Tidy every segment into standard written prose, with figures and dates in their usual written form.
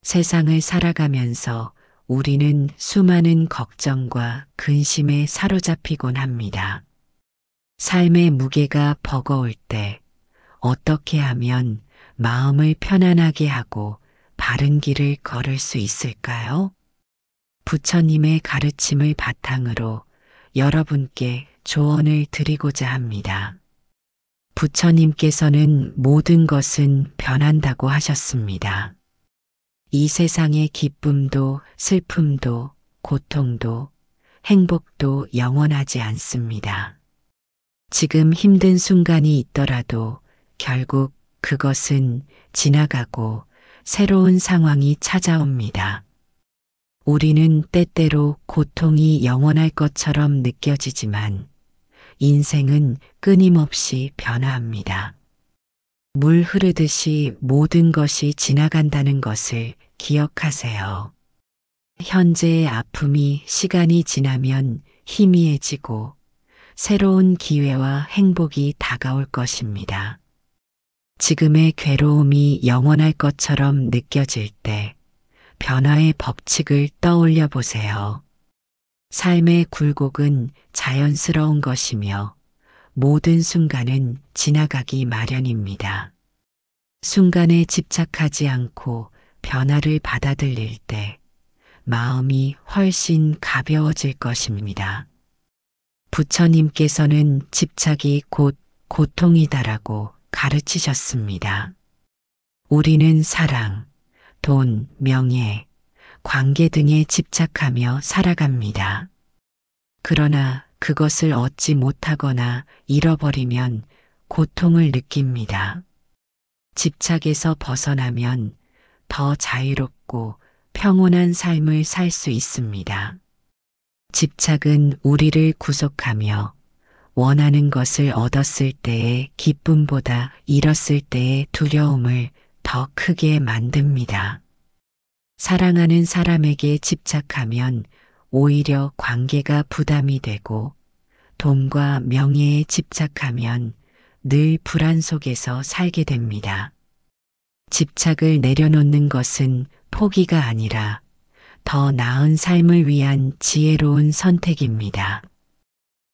세상을 살아가면서 우리는 수많은 걱정과 근심에 사로잡히곤 합니다. 삶의 무게가 버거울 때 어떻게 하면 마음을 편안하게 하고 바른 길을 걸을 수 있을까요? 부처님의 가르침을 바탕으로 여러분께 조언을 드리고자 합니다. 부처님께서는 모든 것은 변한다고 하셨습니다. 이 세상의 기쁨도 슬픔도 고통도 행복도 영원하지 않습니다. 지금 힘든 순간이 있더라도 결국 그것은 지나가고 새로운 상황이 찾아옵니다. 우리는 때때로 고통이 영원할 것처럼 느껴지지만 인생은 끊임없이 변화합니다. 물 흐르듯이 모든 것이 지나간다는 것을 기억하세요. 현재의 아픔이 시간이 지나면 희미해지고 새로운 기회와 행복이 다가올 것입니다. 지금의 괴로움이 영원할 것처럼 느껴질 때 변화의 법칙을 떠올려 보세요. 삶의 굴곡은 자연스러운 것이며 모든 순간은 지나가기 마련입니다. 순간에 집착하지 않고 변화를 받아들일 때 마음이 훨씬 가벼워질 것입니다. 부처님께서는 집착이 곧 고통이다라고 가르치셨습니다. 우리는 사랑, 돈, 명예, 관계 등에 집착하며 살아갑니다. 그러나 그것을 얻지 못하거나 잃어버리면 고통을 느낍니다. 집착에서 벗어나면 더 자유롭고 평온한 삶을 살 수 있습니다. 집착은 우리를 구속하며 원하는 것을 얻었을 때의 기쁨보다 잃었을 때의 두려움을 더 크게 만듭니다. 사랑하는 사람에게 집착하면 오히려 관계가 부담이 되고 돈과 명예에 집착하면 늘 불안 속에서 살게 됩니다. 집착을 내려놓는 것은 포기가 아니라 더 나은 삶을 위한 지혜로운 선택입니다.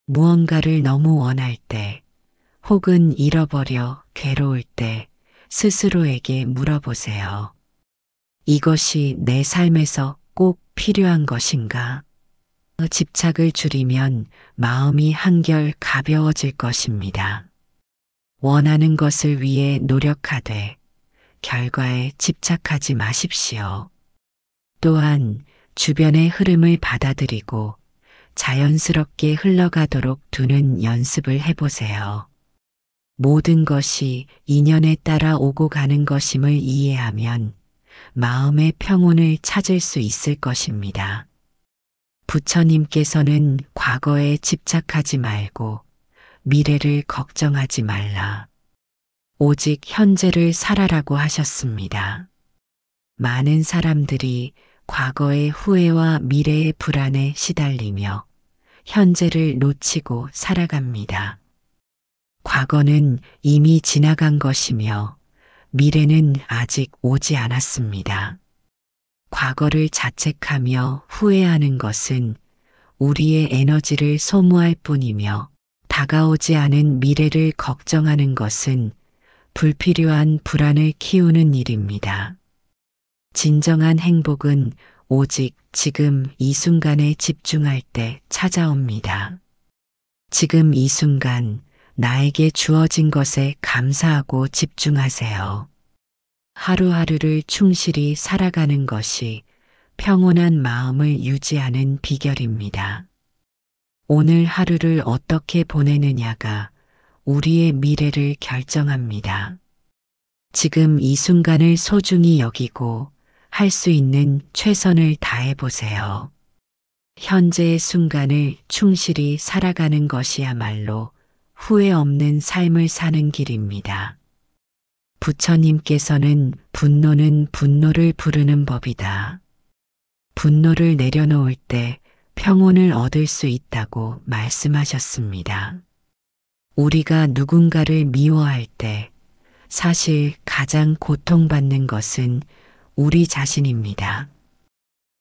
무언가를 너무 원할 때 혹은 잃어버려 괴로울 때 스스로에게 물어보세요. 이것이 내 삶에서 꼭 필요한 것인가? 집착을 줄이면 마음이 한결 가벼워질 것입니다. 원하는 것을 위해 노력하되 결과에 집착하지 마십시오. 또한 주변의 흐름을 받아들이고 자연스럽게 흘러가도록 두는 연습을 해보세요. 모든 것이 인연에 따라 오고 가는 것임을 이해하면 마음의 평온을 찾을 수 있을 것입니다. 부처님께서는 과거에 집착하지 말고 미래를 걱정하지 말라. 오직 현재를 살아라고 하셨습니다. 많은 사람들이 과거의 후회와 미래의 불안에 시달리며 현재를 놓치고 살아갑니다. 과거는 이미 지나간 것이며 미래는 아직 오지 않았습니다. 과거를 자책하며 후회하는 것은 우리의 에너지를 소모할 뿐이며 다가오지 않은 미래를 걱정하는 것은 불필요한 불안을 키우는 일입니다. 진정한 행복은 오직 지금 이 순간에 집중할 때 찾아옵니다. 지금 이 순간 나에게 주어진 것에 감사하고 집중하세요. 하루하루를 충실히 살아가는 것이 평온한 마음을 유지하는 비결입니다. 오늘 하루를 어떻게 보내느냐가 우리의 미래를 결정합니다. 지금 이 순간을 소중히 여기고 할 수 있는 최선을 다해 보세요. 현재의 순간을 충실히 살아가는 것이야말로 후회 없는 삶을 사는 길입니다. 부처님께서는 분노는 분노를 부르는 법이다. 분노를 내려놓을 때 평온을 얻을 수 있다고 말씀하셨습니다. 우리가 누군가를 미워할 때 사실 가장 고통받는 것은 우리 자신입니다.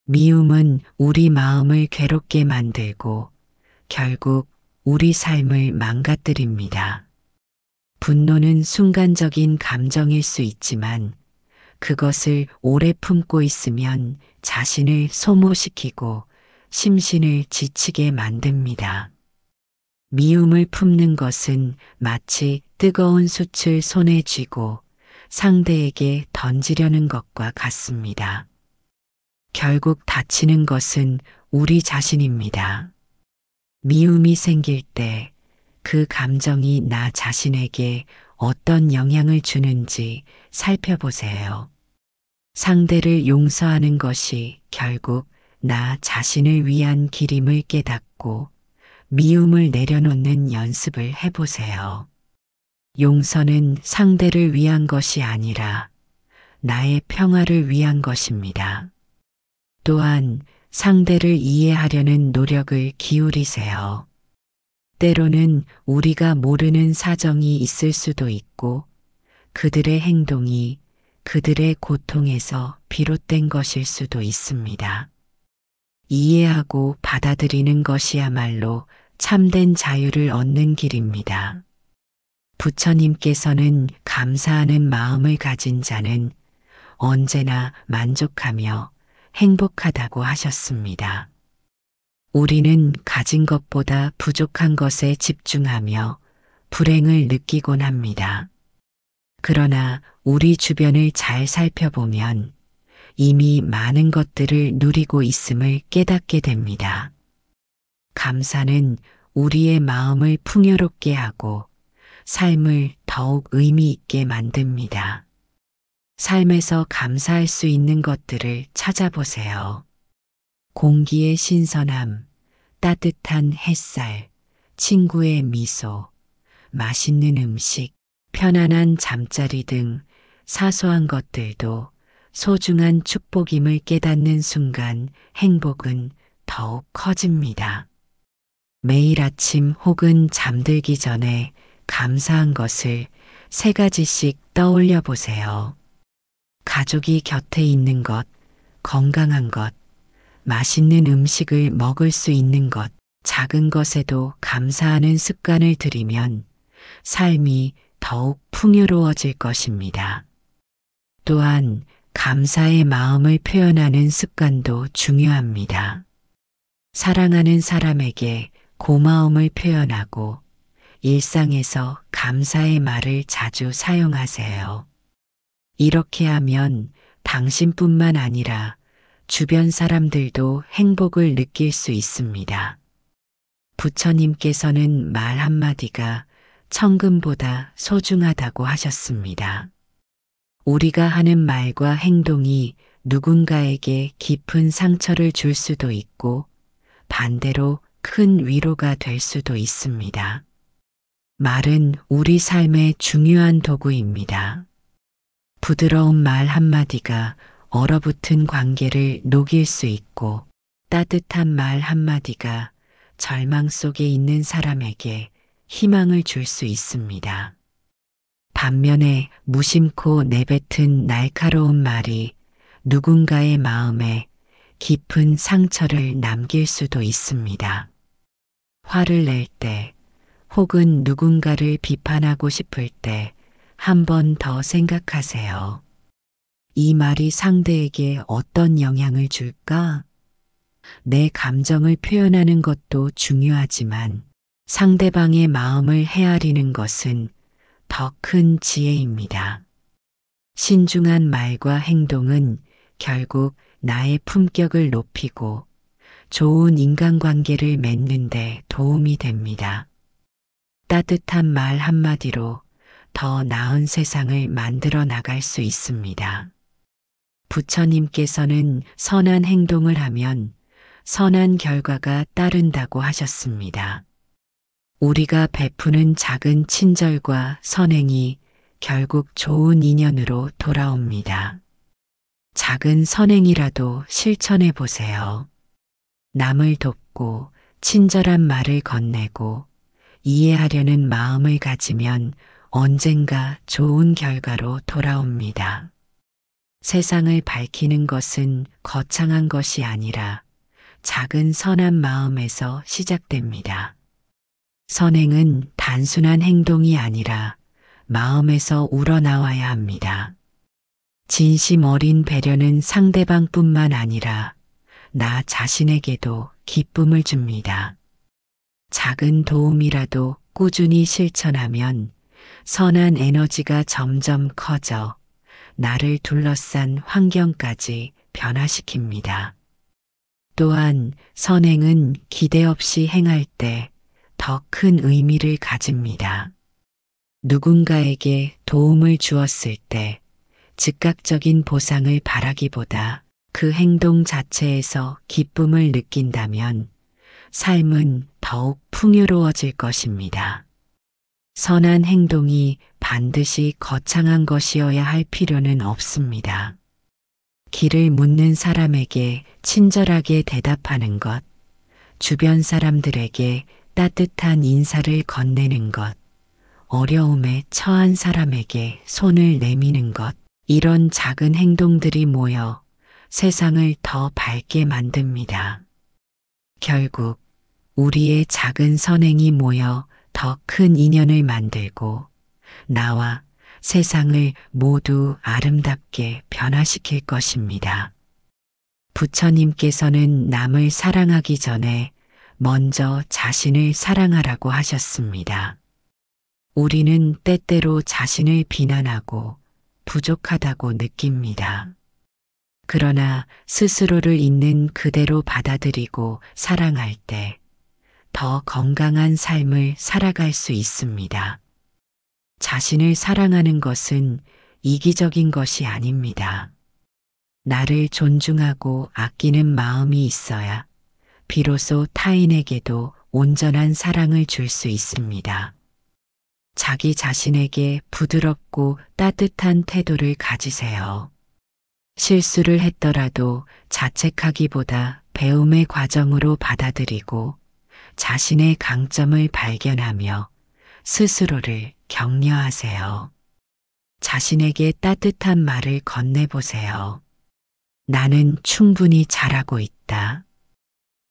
미움은 우리 마음을 괴롭게 만들고 결국 우리 삶을 망가뜨립니다. 분노는 순간적인 감정일 수 있지만 그것을 오래 품고 있으면 자신을 소모시키고 심신을 지치게 만듭니다. 미움을 품는 것은 마치 뜨거운 숯을 손에 쥐고 상대에게 던지려는 것과 같습니다. 결국 다치는 것은 우리 자신입니다. 미움이 생길 때 그 감정이 나 자신에게 어떤 영향을 주는지 살펴보세요. 상대를 용서하는 것이 결국 나 자신을 위한 길임을 깨닫고 미움을 내려놓는 연습을 해보세요. 용서는 상대를 위한 것이 아니라 나의 평화를 위한 것입니다. 또한 상대를 이해하려는 노력을 기울이세요. 때로는 우리가 모르는 사정이 있을 수도 있고 그들의 행동이 그들의 고통에서 비롯된 것일 수도 있습니다. 이해하고 받아들이는 것이야말로 참된 자유를 얻는 길입니다. 부처님께서는 감사하는 마음을 가진 자는 언제나 만족하며 행복하다고 하셨습니다. 우리는 가진 것보다 부족한 것에 집중하며 불행을 느끼곤 합니다. 그러나 우리 주변을 잘 살펴보면 이미 많은 것들을 누리고 있음을 깨닫게 됩니다. 감사는 우리의 마음을 풍요롭게 하고 삶을 더욱 의미 있게 만듭니다. 삶에서 감사할 수 있는 것들을 찾아보세요. 공기의 신선함, 따뜻한 햇살, 친구의 미소, 맛있는 음식, 편안한 잠자리 등 사소한 것들도 소중한 축복임을 깨닫는 순간 행복은 더욱 커집니다. 매일 아침 혹은 잠들기 전에 감사한 것을 3가지씩 떠올려 보세요. 가족이 곁에 있는 것, 건강한 것, 맛있는 음식을 먹을 수 있는 것, 작은 것에도 감사하는 습관을 들이면 삶이 더욱 풍요로워질 것입니다. 또한 감사의 마음을 표현하는 습관도 중요합니다. 사랑하는 사람에게 고마움을 표현하고 일상에서 감사의 말을 자주 사용하세요. 이렇게 하면 당신뿐만 아니라 주변 사람들도 행복을 느낄 수 있습니다. 부처님께서는 말 한마디가 천금보다 소중하다고 하셨습니다. 우리가 하는 말과 행동이 누군가에게 깊은 상처를 줄 수도 있고 반대로 큰 위로가 될 수도 있습니다. 말은 우리 삶의 중요한 도구입니다. 부드러운 말 한마디가 얼어붙은 관계를 녹일 수 있고 따뜻한 말 한마디가 절망 속에 있는 사람에게 희망을 줄 수 있습니다. 반면에 무심코 내뱉은 날카로운 말이 누군가의 마음에 깊은 상처를 남길 수도 있습니다. 화를 낼 때 혹은 누군가를 비판하고 싶을 때 한 번 더 생각하세요. 이 말이 상대에게 어떤 영향을 줄까? 내 감정을 표현하는 것도 중요하지만 상대방의 마음을 헤아리는 것은 더 큰 지혜입니다. 신중한 말과 행동은 결국 나의 품격을 높이고 좋은 인간관계를 맺는 데 도움이 됩니다. 따뜻한 말 한마디로 더 나은 세상을 만들어 나갈 수 있습니다. 부처님께서는 선한 행동을 하면 선한 결과가 따른다고 하셨습니다. 우리가 베푸는 작은 친절과 선행이 결국 좋은 인연으로 돌아옵니다. 작은 선행이라도 실천해 보세요. 남을 돕고 친절한 말을 건네고 이해하려는 마음을 가지면 언젠가 좋은 결과로 돌아옵니다. 세상을 밝히는 것은 거창한 것이 아니라 작은 선한 마음에서 시작됩니다. 선행은 단순한 행동이 아니라 마음에서 우러나와야 합니다. 진심 어린 배려는 상대방뿐만 아니라 나 자신에게도 기쁨을 줍니다. 작은 도움이라도 꾸준히 실천하면 선한 에너지가 점점 커져 나를 둘러싼 환경까지 변화시킵니다. 또한 선행은 기대 없이 행할 때 더 큰 의미를 가집니다. 누군가에게 도움을 주었을 때 즉각적인 보상을 바라기보다 그 행동 자체에서 기쁨을 느낀다면 삶은 더욱 풍요로워질 것입니다. 선한 행동이 반드시 거창한 것이어야 할 필요는 없습니다. 길을 묻는 사람에게 친절하게 대답하는 것, 주변 사람들에게 따뜻한 인사를 건네는 것, 어려움에 처한 사람에게 손을 내미는 것, 이런 작은 행동들이 모여 세상을 더 밝게 만듭니다. 결국 우리의 작은 선행이 모여 더 큰 인연을 만들고 나와 세상을 모두 아름답게 변화시킬 것입니다. 부처님께서는 남을 사랑하기 전에 먼저 자신을 사랑하라고 하셨습니다. 우리는 때때로 자신을 비난하고 부족하다고 느낍니다. 그러나 스스로를 있는 그대로 받아들이고 사랑할 때 더 건강한 삶을 살아갈 수 있습니다. 자신을 사랑하는 것은 이기적인 것이 아닙니다. 나를 존중하고 아끼는 마음이 있어야 비로소 타인에게도 온전한 사랑을 줄 수 있습니다. 자기 자신에게 부드럽고 따뜻한 태도를 가지세요. 실수를 했더라도 자책하기보다 배움의 과정으로 받아들이고 자신의 강점을 발견하며 스스로를 격려하세요. 자신에게 따뜻한 말을 건네보세요. 나는 충분히 잘하고 있다.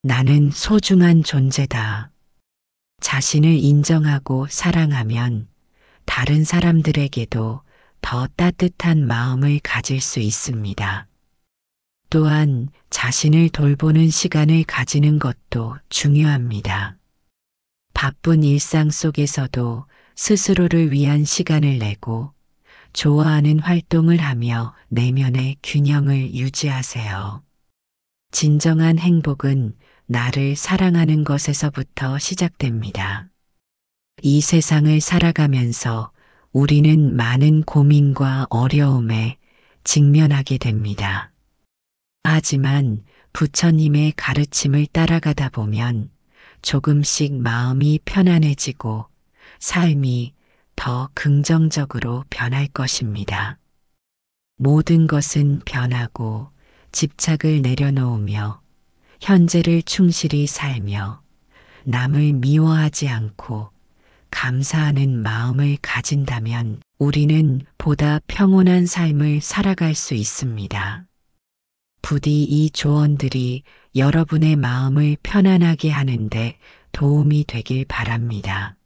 나는 소중한 존재다. 자신을 인정하고 사랑하면 다른 사람들에게도 더 따뜻한 마음을 가질 수 있습니다. 또한 자신을 돌보는 시간을 가지는 것도 중요합니다. 바쁜 일상 속에서도 스스로를 위한 시간을 내고 좋아하는 활동을 하며 내면의 균형을 유지하세요. 진정한 행복은 나를 사랑하는 것에서부터 시작됩니다. 이 세상을 살아가면서 우리는 많은 고민과 어려움에 직면하게 됩니다. 하지만 부처님의 가르침을 따라가다 보면 조금씩 마음이 편안해지고 삶이 더 긍정적으로 변할 것입니다. 모든 것은 변하고 집착을 내려놓으며 현재를 충실히 살며 남을 미워하지 않고 감사하는 마음을 가진다면 우리는 보다 평온한 삶을 살아갈 수 있습니다. 부디 이 조언들이 여러분의 마음을 편안하게 하는데 도움이 되길 바랍니다.